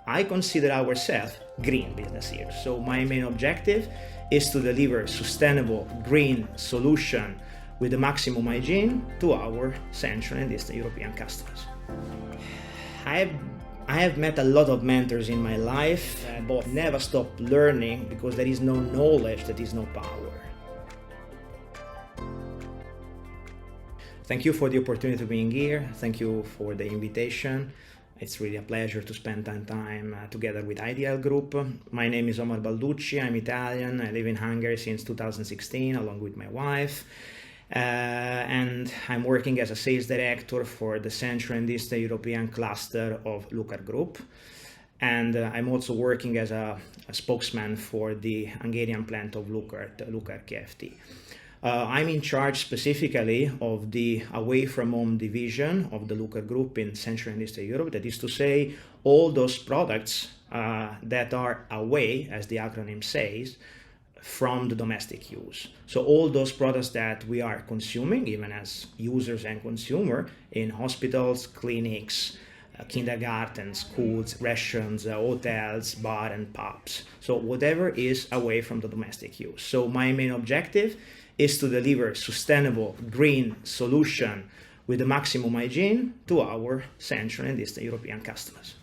I consider ourselves green business heroes. So my main objective is to deliver sustainable green solution with the maximum hygiene to our Central and Eastern European customers. I have met a lot of mentors in my life, but never stop learning, because there is no knowledge, there is no power. Thank you for the opportunity of being here. Thank you for the invitation. It's really a pleasure to spend time together with IDL Group. My name is Omar Balducci. I'm Italian. I live in Hungary since 2016 along with my wife. And I'm working as a sales director for the Central and Eastern European cluster of Lucart Group. And I'm also working as a spokesman for the Hungarian plant of Lucart Kft. I'm in charge specifically of the away-from-home division of the Lucart Group in Central and Eastern Europe. That is to say, all those products that are away, as the acronym says, from the domestic use. So all those products that we are consuming, even as users and consumer, in hospitals, clinics, kindergartens, schools, restaurants, hotels, bar and pubs. So whatever is away from the domestic use. So my main objective is to deliver sustainable green solution with the maximum hygiene to our Central and Eastern European customers.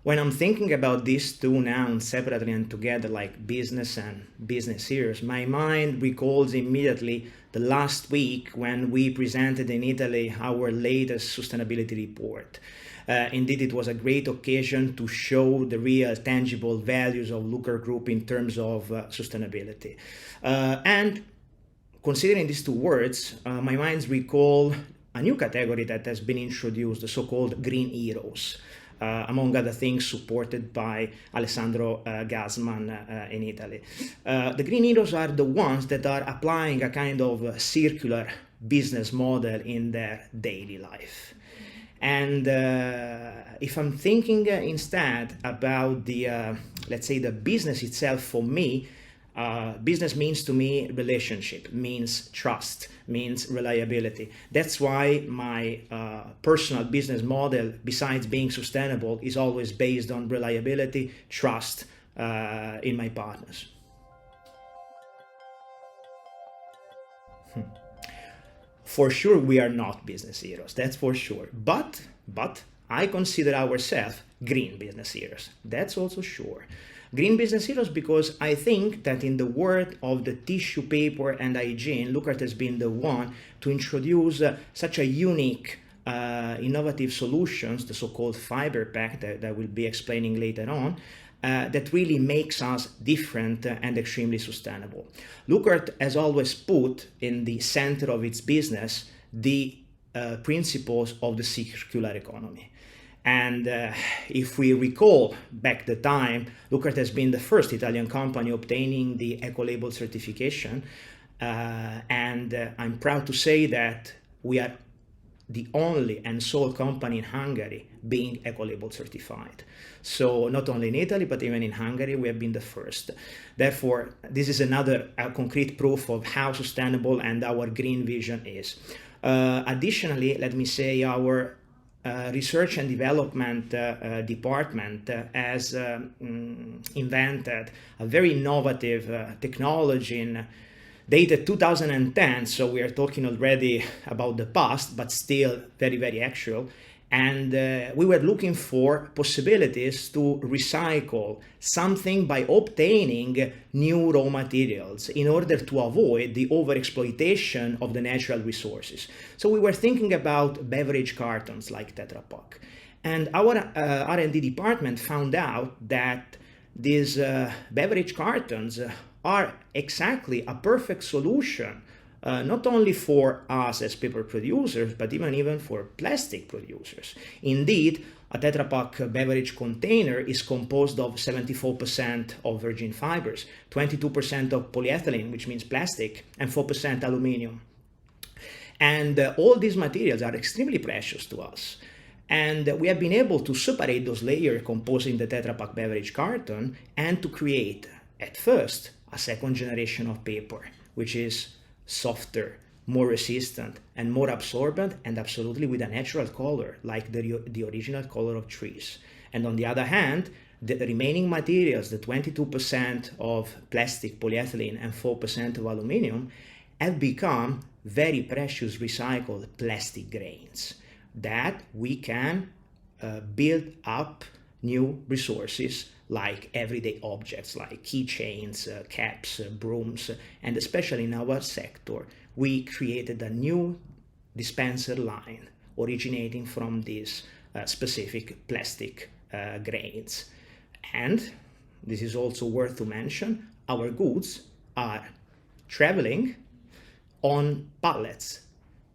When I'm thinking about these two nouns separately and together, like business and business heroes, my mind recalls immediately the last week when we presented in Italy our latest sustainability report. Indeed, it was a great occasion to show the real tangible values of Lucart Group in terms of sustainability. And considering these two words, my mind recalls a new category that has been introduced, the so-called green heroes. Among other things, supported by Alessandro Gassman in Italy. The green heroes are the ones that are applying a kind of circular business model in their daily life. And if I'm thinking instead about the, let's say, the business itself, for me, business means to me relationship, means trust, means reliability. That's why my personal business model, besides being sustainable, is always based on reliability, trust in my partners. For sure, we are not business heroes, that's for sure. But I consider ourselves green business heroes, that's also sure. Green business heroes because I think that in the world of the tissue paper and hygiene, Lucart has been the one to introduce such a unique, innovative solutions, the so-called fiber pack that I will be explaining later on, that really makes us different and extremely sustainable. Lucart has always put in the center of its business the principles of the circular economy. And if we recall back the time, Lucart has been the first Italian company obtaining the Eco-Label certification. And I'm proud to say that we are the only and sole company in Hungary being Eco-Label certified. So not only in Italy, but even in Hungary, we have been the first. Therefore, this is another concrete proof of how sustainable and our green vision is. Additionally, let me say our research and development department has invented a very innovative technology in dated 2010, so we are talking already about the past, but still very, very actual. And we were looking for possibilities to recycle something by obtaining new raw materials in order to avoid the overexploitation of the natural resources. So we were thinking about beverage cartons like Tetra Pak. And our R&D department found out that these beverage cartons are exactly a perfect solution, not only for us as paper producers, but even for plastic producers. Indeed, a Tetra Pak beverage container is composed of 74% of virgin fibers, 22% of polyethylene, which means plastic, and 4% aluminum. And all these materials are extremely precious to us. And we have been able to separate those layers composing the Tetra Pak beverage carton and to create, at first, a second generation of paper, which is softer, more resistant, and more absorbent, and absolutely with a natural color, like the original color of trees. And on the other hand, the remaining materials, the 22% of plastic, polyethylene, and 4% of aluminum, have become very precious recycled plastic grains that we can build up new resources like everyday objects like keychains, caps, brooms, and especially in our sector, we created a new dispenser line originating from these specific plastic grains. And this is also worth to mention, our goods are traveling on pallets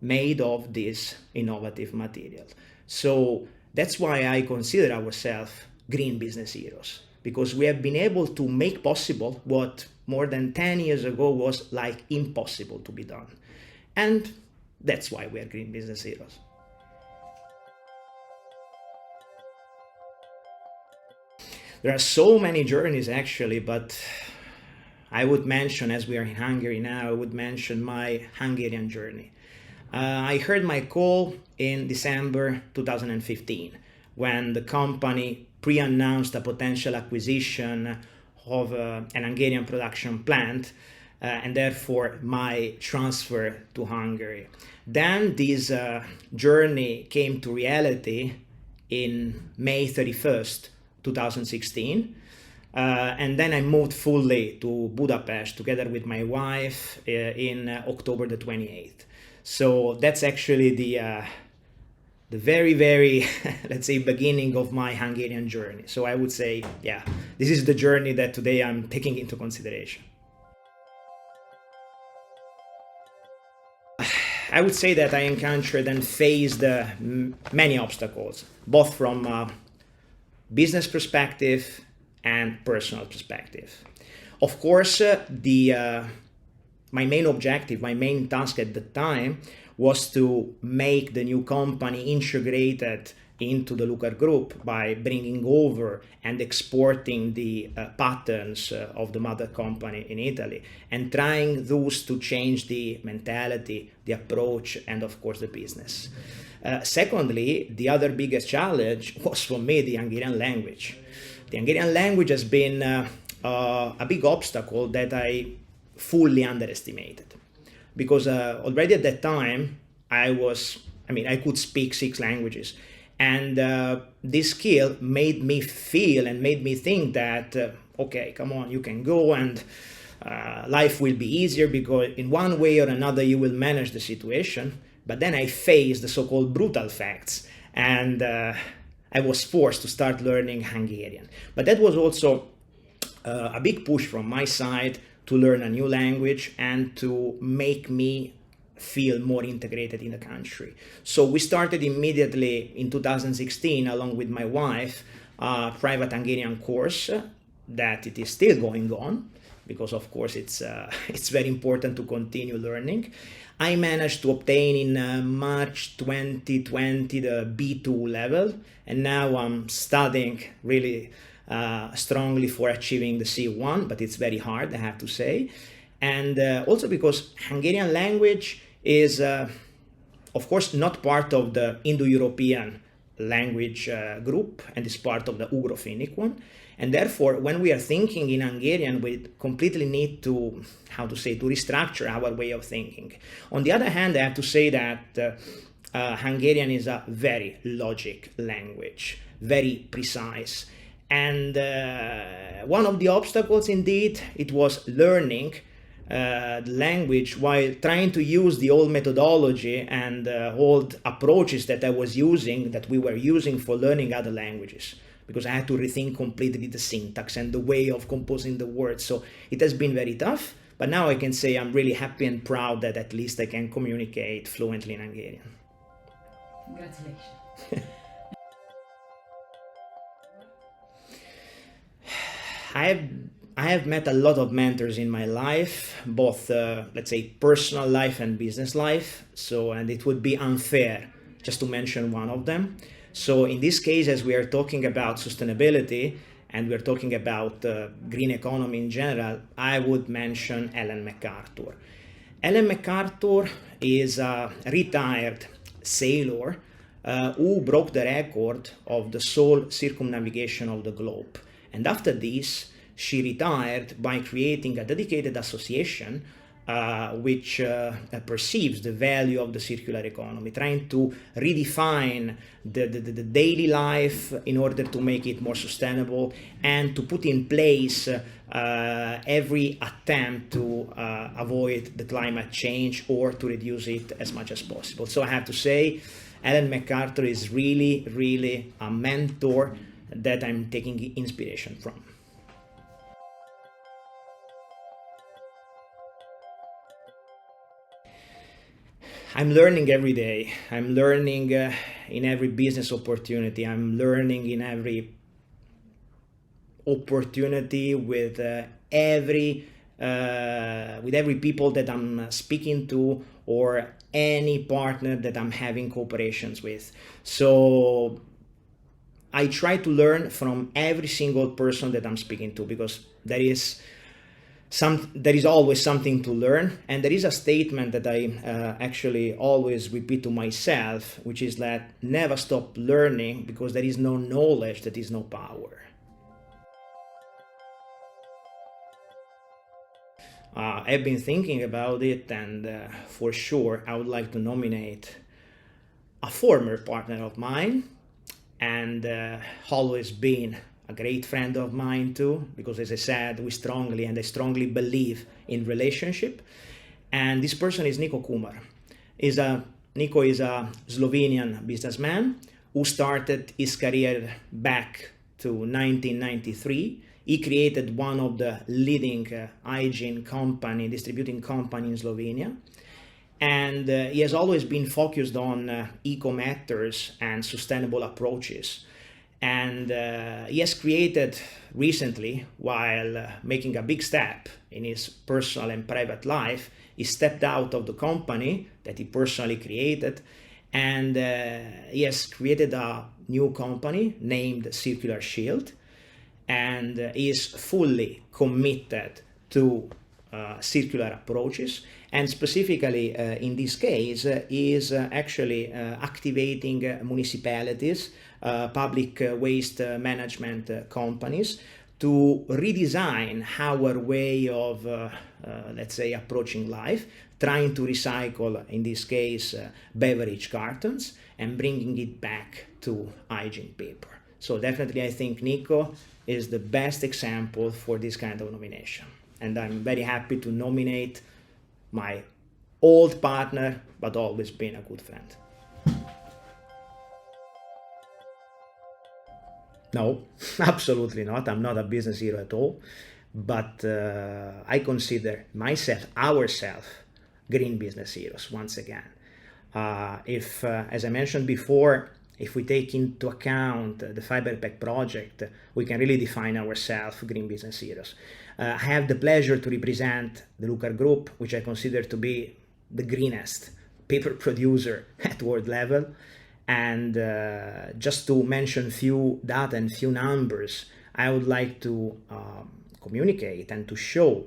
made of this innovative material. So that's why I consider ourselves green business heroes, because we have been able to make possible what more than 10 years ago was like impossible to be done. And that's why we are green business heroes. There are so many journeys actually, but I would mention, as we are in Hungary now, I would mention my Hungarian journey. I heard my call in December 2015 when the company pre-announced a potential acquisition of an Hungarian production plant and therefore my transfer to Hungary. Then this journey came to reality in May 31st, 2016. And then I moved fully to Budapest together with my wife in October the 28th. So that's actually the very, very, let's say, beginning of my Hungarian journey. So I would say, yeah, this is the journey that today I'm taking into consideration. I would say that I encountered and faced many obstacles, both from a business perspective and personal perspective. Of course, my main objective, my main task at the time was to make the new company integrated into the Lucart group by bringing over and exporting the patterns of the mother company in Italy and trying those to change the mentality, the approach, and of course the business. Secondly, the other biggest challenge was for me the Hungarian language. The Hungarian language has been a big obstacle that I fully underestimated, because already at that time I could speak 6 languages, and this skill made me feel and made me think that okay, come on, you can go and life will be easier because in one way or another you will manage the situation. But then I faced the so-called brutal facts, and I was forced to start learning Hungarian. But that was also a big push from my side to learn a new language and to make me feel more integrated in the country. So we started immediately in 2016, along with my wife, a private Hungarian course that it is still going on, because of course it's very important to continue learning. I managed to obtain in March 2020 the B2 level, and now I'm studying really strongly for achieving the C1, but it's very hard, I have to say. And also because Hungarian language is, of course, not part of the Indo-European language group, and is part of the Ugro-Finnic one. And therefore, when we are thinking in Hungarian, we completely need to, to restructure our way of thinking. On the other hand, I have to say that Hungarian is a very logic language, very precise. And one of the obstacles, indeed, it was learning the language while trying to use the old methodology and old approaches that we were using for learning other languages, because I had to rethink completely the syntax and the way of composing the words. So it has been very tough, but now I can say I'm really happy and proud that at least I can communicate fluently in Hungarian. Congratulations. I have met a lot of mentors in my life, both, let's say, personal life and business life. And it would be unfair just to mention one of them. So in this case, as we are talking about sustainability and we're talking about green economy in general, I would mention Ellen MacArthur. Ellen MacArthur is a retired sailor who broke the record of the sole circumnavigation of the globe. And after this, she retired by creating a dedicated association which perceives the value of the circular economy, trying to redefine the daily life in order to make it more sustainable and to put in place every attempt to avoid the climate change or to reduce it as much as possible. So I have to say, Ellen MacArthur is really, really a mentor that I'm taking inspiration from. I'm learning every day. I'm learning in every business opportunity. I'm learning in every opportunity with every people that I'm speaking to or any partner that I'm having cooperations with. So I try to learn from every single person that I'm speaking to, because there is always something to learn. And there is a statement that I actually always repeat to myself, which is that never stop learning, because there is no knowledge, that is no power. I've been thinking about it, and for sure I would like to nominate a former partner of mine, and always been a great friend of mine too, because as I said, I strongly believe in relationship. And this person is Nico Kumar. Nico is a Slovenian businessman who started his career back to 1993. He created one of the leading hygiene distributing company in Slovenia. And he has always been focused on eco matters and sustainable approaches. And he has created recently, while making a big step in his personal and private life, he stepped out of the company that he personally created, and he has created a new company named Circular Shield, and is fully committed to circular approaches, and specifically in this case is actually activating municipalities, public waste management companies, to redesign our way of, let's say, approaching life, trying to recycle, in this case, beverage cartons, and bringing it back to hygiene paper. So definitely I think Nico is the best example for this kind of nomination. And I'm very happy to nominate my old partner, but always been a good friend. No, absolutely not. I'm not a business hero at all. But I consider ourselves, green business heroes once again. If, as I mentioned before, if we take into account the Fiber Pack project, we can really define ourselves green business heroes. I have the pleasure to represent the Lucart Group, which I consider to be the greenest paper producer at world level. And just to mention few data and few numbers, I would like to communicate and to show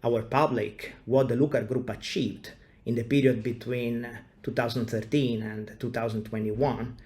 our public what the Lucart Group achieved in the period between 2013 and 2021,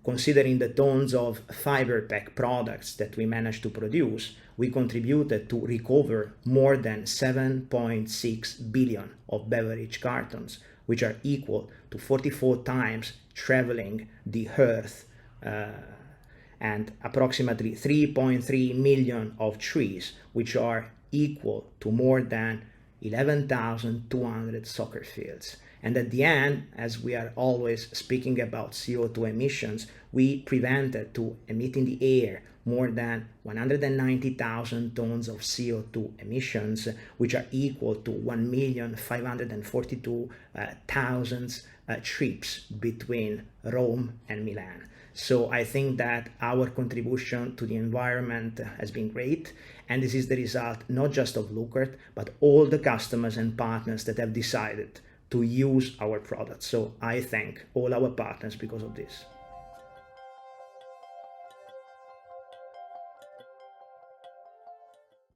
considering the tons of fiber pack products that we managed to produce. We contributed to recover more than 7.6 billion of beverage cartons, which are equal to 44 times traveling the earth, and approximately 3.3 million of trees, which are equal to more than 11,200 soccer fields. And at the end, as we are always speaking about CO2 emissions, we prevented to emit in the air more than 190,000 tons of CO2 emissions, which are equal to 1,542,000 trips between Rome and Milan. So I think that our contribution to the environment has been great, and this is the result not just of Lucart, but all the customers and partners that have decided to use our products. So I thank all our partners because of this.